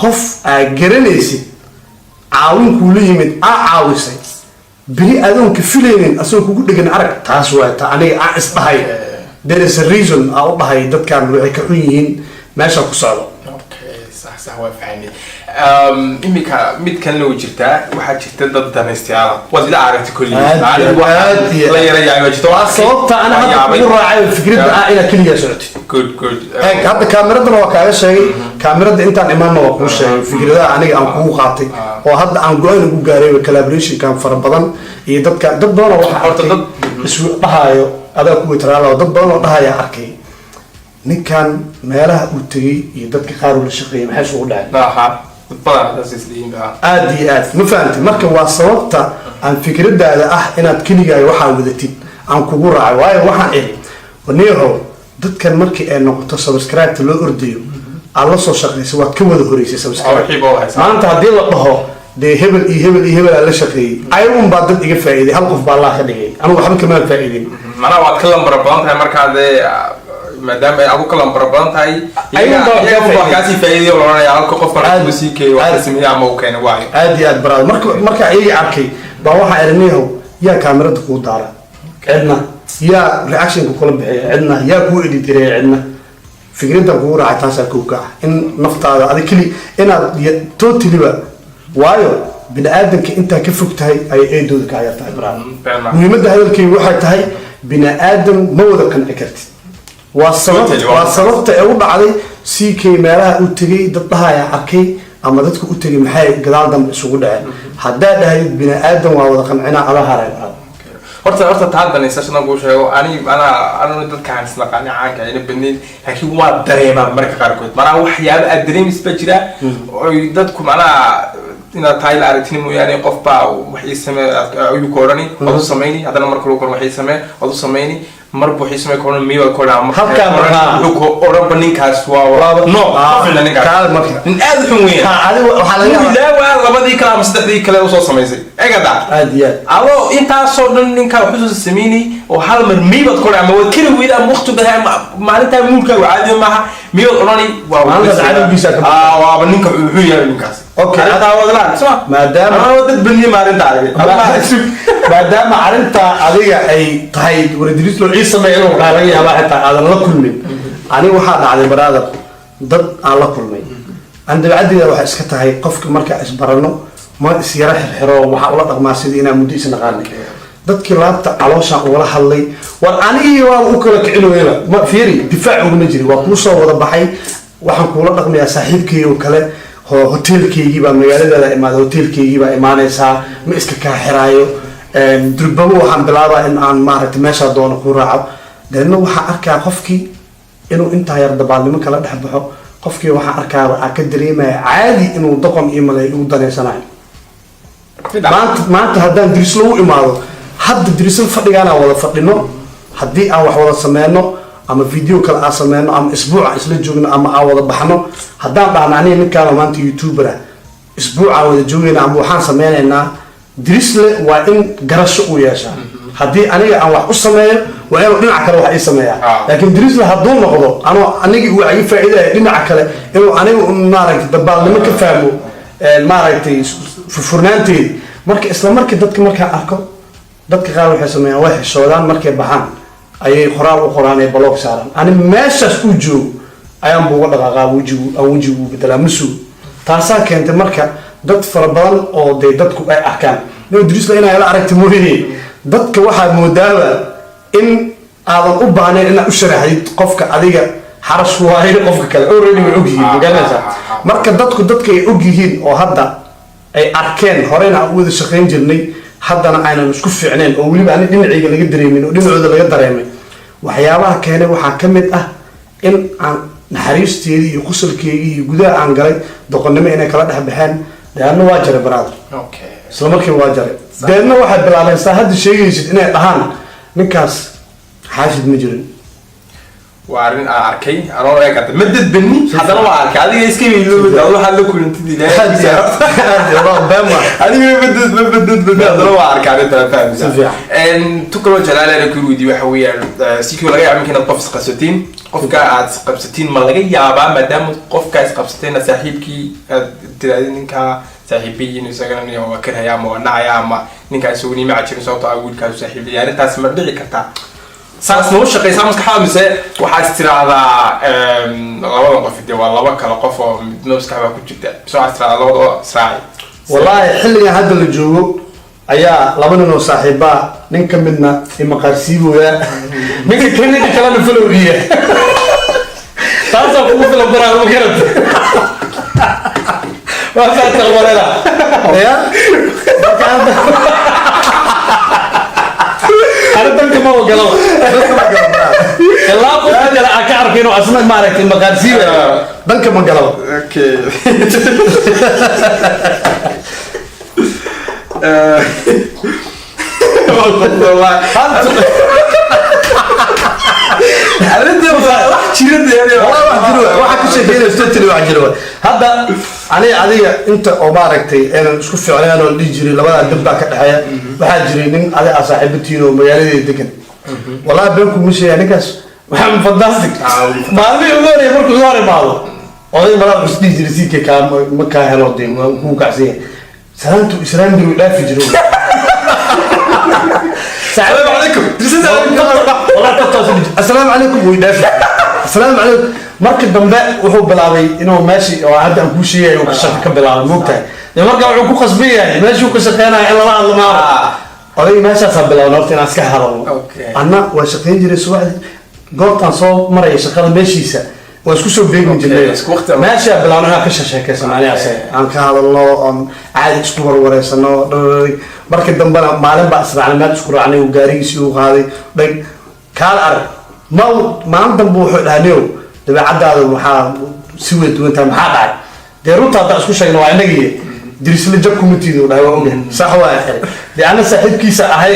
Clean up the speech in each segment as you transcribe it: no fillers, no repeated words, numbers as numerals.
qof garanaysid caawin kuula yimid caawisay beri adoonka filaynin asagoo kugu dhegan arag taas waa ta aniga aan isdhahay there is a reason aan u dhahay dadkan waxay ka xun yihiin meesha ku socdo. صح وفهمي إمك ميت كان لو جرتا واحد جرتا ضد الاستعارة وزيد عارف كل لا يرجع وجهه صوت أنا هذا راعي فكرة عائلة كلية سعودي good هيك هذا كاميرا ده وكاله شيء كاميرا ده أنت إمام وكل شيء فكرة ده أنا عم كوه خاطي وهذا عم قاين وجاري وكلابريشن كان فربضن ضد بدنا واحد ضد اسمه ضحايا هذا كوي ترى له ضد بدنا ضحايا حكي ninkan meelaha uu tagay iyo dadka qaar uu la shaqeeyay maxay soo dhacay aad iyo aad ma fahamtay marka waa sababta aan fikradaada ah inaad keligaa waxaa wadatid aan kugu raacay waayo waxaan iri waniiho dadkan markii ay noqoto subscribe loo ordayo aan la soo shaqeysay waad ka wada horeysay subscribe maanta haddii la dhaho dee hebel iyo hebel aan la shaqeeyay ayuun baa dad iga faa'iiday hal qof baa Allah ka dhigay anigu waxba kama faa'iidin mana waad ka lambar badan tahay markaad maadaama ay agu kala baran tahay ayaga kaasi faa'iido loo leeyahay halka qofka uu sii keeyo waxa sameeyaa ama uu keenay waay aad iyo aad baraad marka ayaga arkay baa waxa erneeyo yaa kaamirada ku daara cidna yaa reaction ku kala bixiya cidna yaa ku edit gareeya cidna fikradda ku raacay taas ku ka in naftaada adiga kali inaad totally ba waayo bini'aadamka inta ka fog tahay ay eedooda ka yartahay baraad muhiimadda hadalkii waxay tahay bini'aadam ma wada qanci kartid وصلت أول بعدي سيكي مالها أوتجي ضدها يا أكي أما ضدك أوتجي محي قدال دم سوقها حدا ده بني آدم وهذا قمعنا على هراء horta taadani sashana uu sheego ana dadka aan isla qani caanka in binin laakiin waa dareema marka qaarkood mana waxyaabo aad dareemisba jira oo dadku mana ina taayl aragtini mooyaane qof baa wixii sameeyay ayuu koorani oo sameeyay hadana marka loo koor wixii sameeyay oo sameeyay marba wixii sameeyay koorani miiba koorani halka marka uu oran ninkaas waa no afina ninkaas kaal marka in aad xun weyn adiga waxa laga yaabaa labadii kala ama saddexdii kala soo sameysay eegada aad iyo alo inta soo dhan ninka wuxuu sameeyay oo hal mar miiba koorani ama wad kali weyn ama waqti badan maalinta mulka caadi maaha miiba orani waa maalinta caadi ka waa ninka wuxuu yahay ninkaas اوكي هذا هو الان اسمع ما ودد بني ما رنت عليه maadaama arinta adiga ay tahay waradiriis loo ciisameeyo waxa laga yaabaa xitaa aadan la kulmin aniga waxa dhacday baraada dad aan la kulmay aan dabacadiga waxa iska tahay qofka marka isbarano ma is yara xiro waxa ula dhaqmaa sidii inaan muddo isnaqaanay dadkii laabta caloosha wala hadlay war aniga waa u kala kicinoyna ma fiiri difaac ugu jiri waa ku soo wada baxay waxaan kula dhaqmayaa saaxiibkay oo kale hotelkeygii baa magaalada imaada hotelkeygii baa imaanaysaa ma iska ka xiraayo durbabo waxaan bilaabaa in aan maaragtay meesha doono ku raaco deedna waxaan arkaa qofkii inuu intaa yar dabaaldnimo kala dhex baxo qofkii waxaan arkaa waxaa ka dareemaya caadi inuu doqon iyo malay ugu daneysanayo maanta haddaan dirislo u imaado hadda dirislo fadhigaana wada fadhino haddii aan wax wada sameyno ama video kale aan sameeyno ama isbuuca isla joogno ama aan wada baxno haddaan dhahno aniga ninkaan maanta youtuber isbuuca wada joogayna ama waxaan sameynaynaa dirisle waa in garasho u yeeshaa haddii aniga aan wax u sameeyo waa inuu dhinaca kale wax ii sameeyaa laakiin dirisle hadduu noqdo anigii uu agi faa'iidaya dhinaca kale inuu aniga maaragtay dabaalnimo ka fahmo maaragtay furfurnaanteedi marka isla markii dadka markaan arko dadka qaar waxay sameeyaan way xishoodaan markay baxaan ayay qoraal u qoraan ee blog saaran ani meeshaas u joogo ayaan buuga dhaqaaqaa wajigu bedelaa masuul taasaa keentay marka dad fara badan oo dee dadku ay arkaan inuu dirisla inay la aragti mooyee dadka waxaa moodaaba in aadan u baahnayn inaad u sharaxdid qofka adiga xarash waayo qofka kale already way ogyihiin magaranaysaa marka dadka ay ogyihiin oo hadda ay arkeen horeyna aan u wada shaqayn jirnay haddana aynan isku fiicneen oo weliba ani dhinacayga laga dareemin oo dhinacooda laga dareemay waxyaabaha keenay waxaa ka mid ah in aan naxariisteedii iyo qusalkeygii iyo gudaha aan galay doqonnimo inay kala dhex baxeen deedna waa jaray brother isla markiiba waa jaray deedna waxay bilaabeen saa hadda sheegaysid inay dhahaan ninkaas xaashid ma jirin وارن أركي أنا رأيك أنت مدد بني حتى لو أركي هذه يسكي يلو ده الله حلو كل أنت دي لا هذه مدد بني هذا لو أركي أنت فاهم إن تكرر جلالة ركود ودي وحوي سيكو لا يعمل كنا بفس قصتين qofka aad isqabsatiin ma laga yaabaa maadaama qofka isqabsateena saaxiibkii aad tiraadin ninka saaxiibiyiin isagana niyo waa karaya ama waa nacaya ama ninkaas uu nimac jirin sababtoo ah wiilkaas saaxiibay arrintaas ma dhici kartaa saas ma u shaqeysaa maskaxda mise waxaad tiraahdaa labada qof dee waa laba kala qof oo midna maskaxda ku jirta mise waxaad tiraahdaa labada israaci wallahi xilligan hadda la joogo ayaa laba nin oo saaxiibaa nin ka midna imaqaarsiibooya ninka kalena falowgiya taasoo kugu filan baraa ma garata waa saa taqbalena ya أنا دمك ما هو قلوا الله قلت أنا أعرف إنه أصلاً ما رأيت المقارسية دمك ما قلوا أوكي والله هذا علي انت او ماركتي انا اسكو فيعلان oo dhijiri labada dibba ka dhaxaya waxa jiray nin adiga saaxiibtiino magaalada degan wallahi been ku mishay anigaas waxa fantastic maalin ugu horeeyay markuu soo rimaado oday marad is dhijiri si ka ma ka helo deem ku kacsiin salaantu islaamdu dhaafi jiro السلام عليكم والله تتصل السلام عليكم ويدافع السلام عليكم markii dambe wuxuu bilaabay inuu meeshii oo hadda aan ku sheegay uu ka shaqo ka bilaabay moogtahay marka wuxuu ku qasbiyay meeshii uu ka shaqeynaa in laba hadlo ma oday meeshaas bilaabay horta inaan iska hadalno anna waa shaqeyn jiray subaxdii goobtan soo maray shaqada meeshiisa waa isku soo beegin jiray meesha bilaabay inaan ka shaqeeyo Soomaaliyaas aan ka hadalno aan caadi isku warwareysano markii dambe maalin baa israacnimad isku raacnay uu gaarigiisii u qaaday dhig kaal arag ma dambe wuxuu dhaaniyo dabeecadaada waxaa si weyn duwanta maxaa dhacay dee runta hadda isku sheegno waa inagii dirisla jab kumitiidu dhahay waa ogahay sax waa akhri dee ana saaxiibkiisa ahay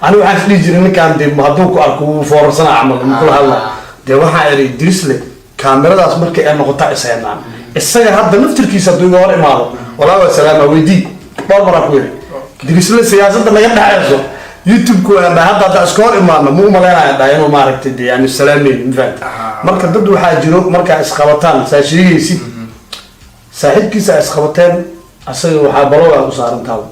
anigu waxaan isdhihi jiray ninkaan dee hadduu ku arko wuu foorarsana camal kula hadla dee waxaa iri dirisle kaamiradaas markay ay noqota isaynaan isaga hadda naftirkiisa hadduu iga hor imaado walaa waa salaama weydii dhowr maraa ku yiri dirisle siyaasadda naga dhaxayso YouTube-ku aan hadda iska hor imaadno muu maleynaa dhahay inuu maaragtay dee yani salaameyn infaan marka dad waxaa jiro marka isqabataan saashigaysid saaxiibkiisa isqabateen asaga waxaa balooga u saaran tahay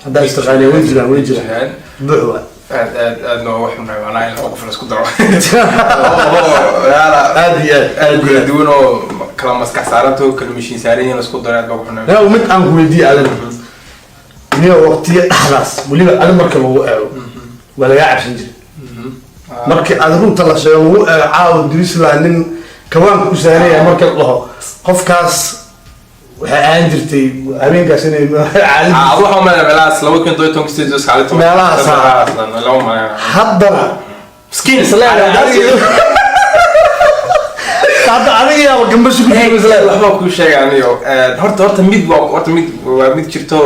hadda istiqaaniya way jiraan buuxwa aad noo wax ma macnaa in qof la isku daro aad duwan oo kala maskax saaranto kala mishiin saaran in la isku daro aad baa waxna yaa mid aan ku weydiiyay adan niyo waqtiga dhaxlaas waliba adan marka lagu eego waa laga cabsan jiray markii aad runta la sheego uu caaw dirisla nin kawaan ku saaraya marka la dhaho qofkaas waxa aan jirtay habeenkaas inay caadi waxa ma meelaas 2012 stage iskaalto meelaas haddana skin hadda aniga waa gambash ku jiro isla waxba ku sheeganayo horta mid jirto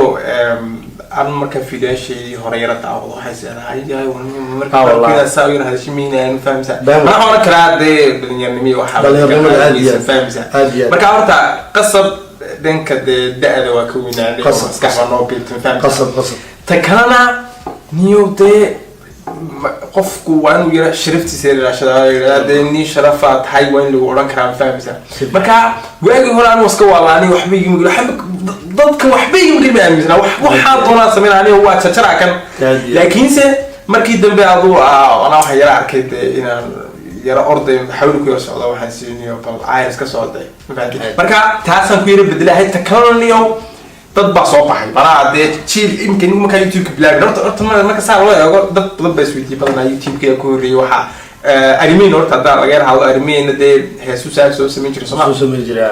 aan marka fiidaashay hore yara taawado waxay saarahay marka kida saawir hadashimiinaan fahamsa ma hore karaade dhalinyarnimo waxa fahamsa marka horta qasab dhanka da'da waa ka weynaanay maskaxda noo biltin fahamsa qasab ta kalena niyowde qofku waa inuu yara sharaftiisa ilaashada ni sharafaad hay waa in lagu oran karaa fahamsa marka waagi hore aan iska walaani waxba igima dadka waxba igima aaminsan waxa doonaa sameeyay waa jajara kan laakiinse markii dambe adu ana waxa yara arkay inaan yara orday xawli ku socdo waxaan siinayo bal ayrs ka socday marka taasan ku yara bedelahay ta kalaniyo dad baa soo baxay baraa dee chiil imkan marka YouTube bilaab horta marka saa loo eego dad badan baa isweydiiyay badan YouTube-ka ku horeeyay waxa anime horta hadda laga hado anime dee heesu soo sameyn jiray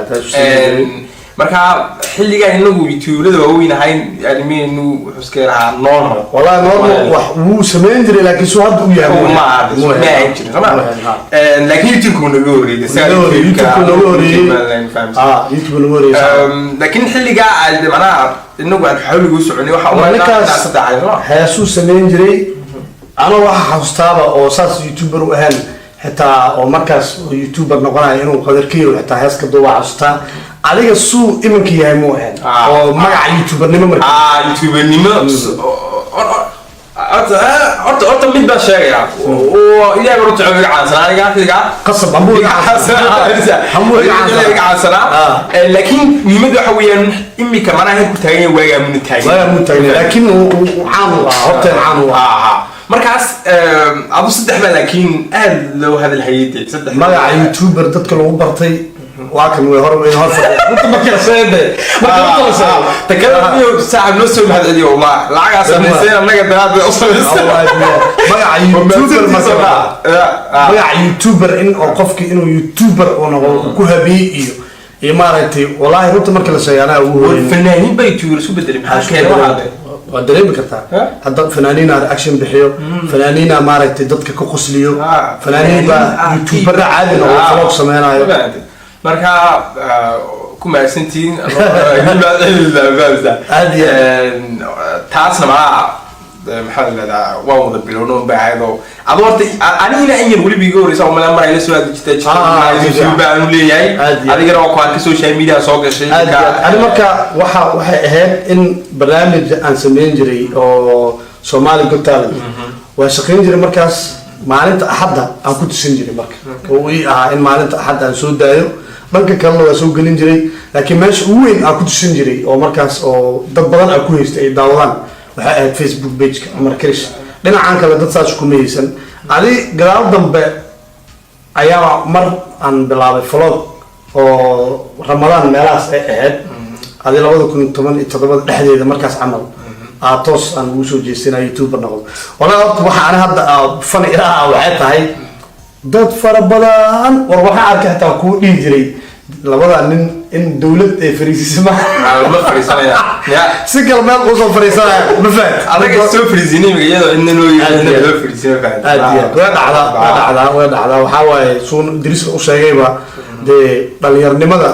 marka xilliga inagu YouTube-lada waaweyn ahayn anime wuxuu iska yaraa normal wallahi normal wax wuu sameyn jiray laakiin soo hadda u yahay ma jirin laakiin YouTube-ku nagu horeeyay laakiin xilliga aad macnaha inagu aan xawligu soconay waxa uu markaa heesu sameyn jiray ana waxa xasuustaaba oo saas YouTuber u ahaan xitaa oo markaas YouTuber noqonaya inuu qadarkiyo xitaa heeska duuba xasuustaa adiga suu iminka yahay muu ahaan oo magaca YouTuber nimo markaa YouTuber nimo horta mid baan sheegaya oo ilaahay horta iga caansanaa aniga qasab ambuur iga caansanaa laakiin muhiimadu waxa weeyaan imika manaha ku taagan waagaa mun taagan laakiin caan waa horta caan waa markaas adu saddex baa laakiin aad loo hadal hayay saddex magaca youtuber dadka lagu bartay waa kan way hor inta markii saayday takada saaxib noo soo mahad celiyo ma lacagaas sameeyay anaga daraad u sameeyay magaca youtuber in oo qofkii inuu youtuber oo noqdo ku habiyay iyo maaragtay wallahi runta markii la sheeganaa ugu horeeyay fanaaniin bay youtuber isku bedelay maxaa keenay waxa waa dareemi kartaa hadda fanaaniina reaction bixiyo fanaaniina maaragtay dadka ka qosliyo fanaaniina youtuber caadi oo vlog sameeyo marka ku maasantiin taasna maxaa leedahay waa wada bilowno baahaydo adu horta anigina in yar weliba iga horeysa oo mala maray la soo adeegtay YouTube baan u leeyahay adigana waa ku arka social media soo gashay ani marka waxay ahayd in barnaamij aan sameyn jiray oo Somali Got Talent waa shaqeyn jiray markaas maalinta axadda aan ku tusin jiray marka oo ii ah in maalinta axadda aan soo daayo dhanka kalena waa soo gelin jiray laakiin meesha ugu weyn aan ku tusin jiray oo markaas oo dad badan aan ku haystay ay daawadaan waxay ahayd Facebook page-ka Amar Krish dhinacan kale dad saas ku meeysan adi gadaal dambe ayaa mar aan bilaabay vlog oo Ramadaan meelaas ay ahayd adi 2017 dhexdeeda markaas camal toos aan ugu soo jeestinay YouTuber noqdo walaal waxa aan hadda fan ilaa waxay tahay dad fara badan war waxa arkay xitaa ku dhigi jiray labada nin in dawlad ay fariisisma ma fariisanaya si kale meel u soo fariisanaya ma fahad adaga soo fariisinay magayada in loo yiraahdo loo fariisinay fahad waa dhacda waxa waaye suun Idris u sheegayba de dhalinyarnimada